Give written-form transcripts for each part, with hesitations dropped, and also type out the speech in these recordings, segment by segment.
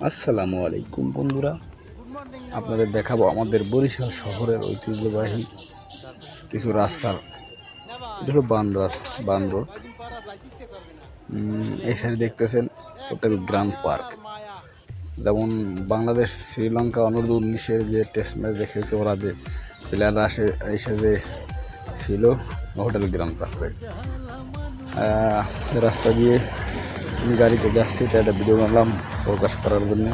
আসসালামু আলাইকুম বন্ধুরা, আপনাদের দেখাবো আমাদের বরিশাল শহরের ঐতিহ্যবাহী কিছু রাস্তার। এটা হলো বান রোড। এই সাইডে দেখতেছেন হোটেল গ্র্যান্ড পার্ক। যেমন বাংলাদেশ শ্রীলঙ্কা অনূর্ধ্ব-19 যে টেস্ট ম্যাচ দেখেছে, ওরা যে প্লেয়াররা আসে এই সাইডে ছিল হোটেল গ্র্যান্ড পার্কে। রাস্তা দিয়ে আমি গাড়িতে যাচ্ছি, তাই একটা ভিডিও বানালাম প্রকাশ করার জন্য।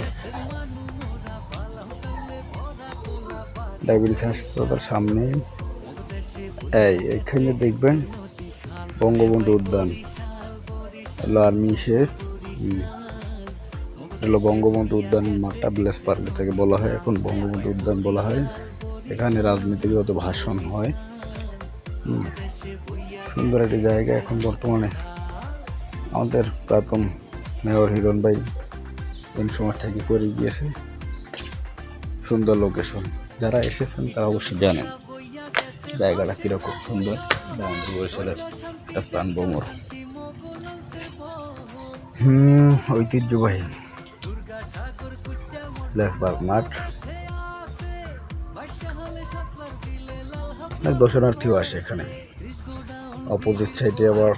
ডায়াবেটিস হাসপাতালের সামনে এইখানে দেখবেন বঙ্গবন্ধু উদ্যান হলো আর্মিসের হলো বঙ্গবন্ধু উদ্যান মাঠটা ভিলেজ পার্ক এটাকে বলা হয়, এখন বঙ্গবন্ধু উদ্যান বলা হয়। এখানে রাজনীতিগত ভাষণ হয়। সুন্দর একটি জায়গা। এখন বর্তমানে আমাদের প্রাক্তন মেয়র হিরণ ভাই কোন সময় থেকে করে গিয়েছে। সুন্দর লোকেশন, যারা এসেছেন তারা অবশ্যই জানেন জায়গাটা কিরকম সুন্দর। বরিশালের একটা প্রাণভ্রমর ঐতিহ্যবাহী লেসবার্গ মাঠ। অনেক দর্শনার্থীও আসে এখানে। অপোজিট সাইডে আবার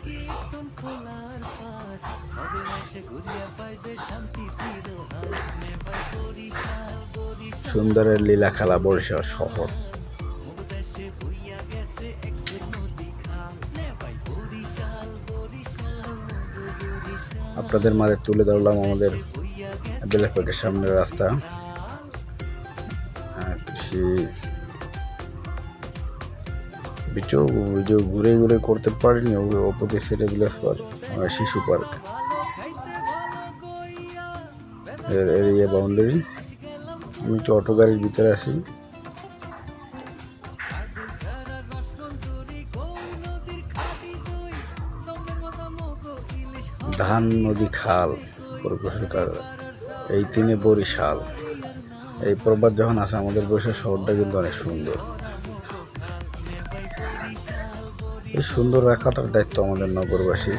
সুন্দরের লীলা খেলা বরিশাল শহর। আপনাদের মাঝে তুলে ধরলাম আমাদের ভিলেজ পার্কের সামনের রাস্তা। কৃষি ভিডিও ঘুরে ঘুরে করতে পারিনি। অপোজিট সাইডে ভিলেজ পার্ক, শিশু পার্ক এর এরিয়া বাউন্ডারি। আমি একটু অটো গাড়ির ভিতরে আসি। ধান নদী খাল এই তিনে বরিশাল। এই প্রবাদ যখন আসে, আমাদের বরিশাল শহরটা কিন্তু অনেক সুন্দর। এই সুন্দর রাখাটার দায়িত্ব আমাদের নগরবাসী,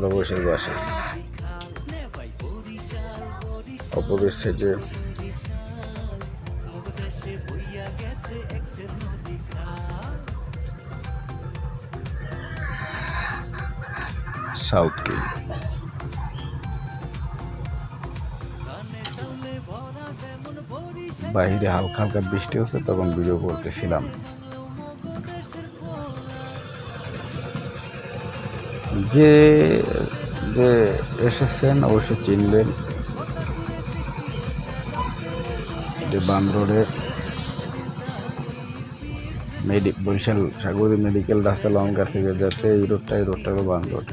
বরিশালবাসী। অপোজিট সাইডে সাউথ কে বাহিরে হালকা হালকা বৃষ্টি হচ্ছে, তখন ভিডিও করতেছিলাম। যে যে এসেছেন অবশ্যই চিনবেন, যে বান রোডে বরিশাল সাগরী মেডিকেল রাস্তা লঙ্কার থেকে যাতে এই রোডটা হলো বান রোড।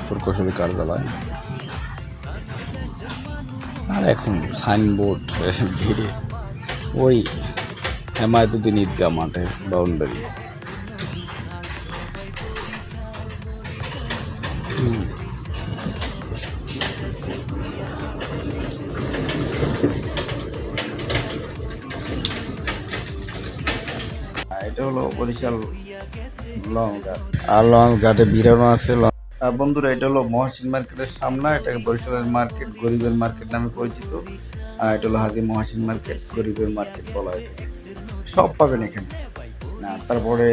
প্রকৌশলী কার্যালয়। আর এখন সাইনবোর্ড ঘিরে ওই হেমায়তুদ্দিন ঈদগাহ মাঠের বাউন্ডারি। এটা হলো বরিশাল লংঘাট। আর লংঘাটে বিরানো আছে। বন্ধুরা, এটা হলো মহাসিন মার্কেটের সামনে। এটা বরিশালের মার্কেট, গরিবের মার্কেট নামে পরিচিত। আর এটা হলো হাজি মহাসিন মার্কেট, গরিবের মার্কেট বলা হয়। সব পাবেন এখানে। তারপরে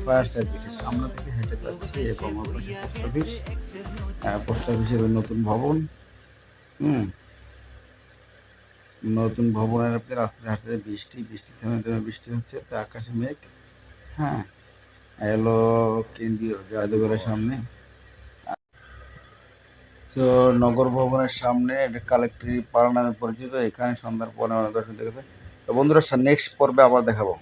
ফায়ার সার্ভিসের সামনে থেকে হেঁটে যাচ্ছি এবং পোস্ট অফিসের নতুন ভবন। নতুন ভবনের আপনি রাস্তায় হাঁটতে বৃষ্টি থেমে থেমে বৃষ্টি হচ্ছে, তো আকাশে মেঘ। এলো কেন্দ্রীয় জাদুঘরের সামনে। তো নগর ভবনের সামনে এটা কালেক্টরি পাড়া নামে পরিচিত। এখানে সন্ধ্যার পরে অনেক দর্শন দেখেছে। তো বন্ধুরা, নেক্সট পর্বে আবার দেখাবো।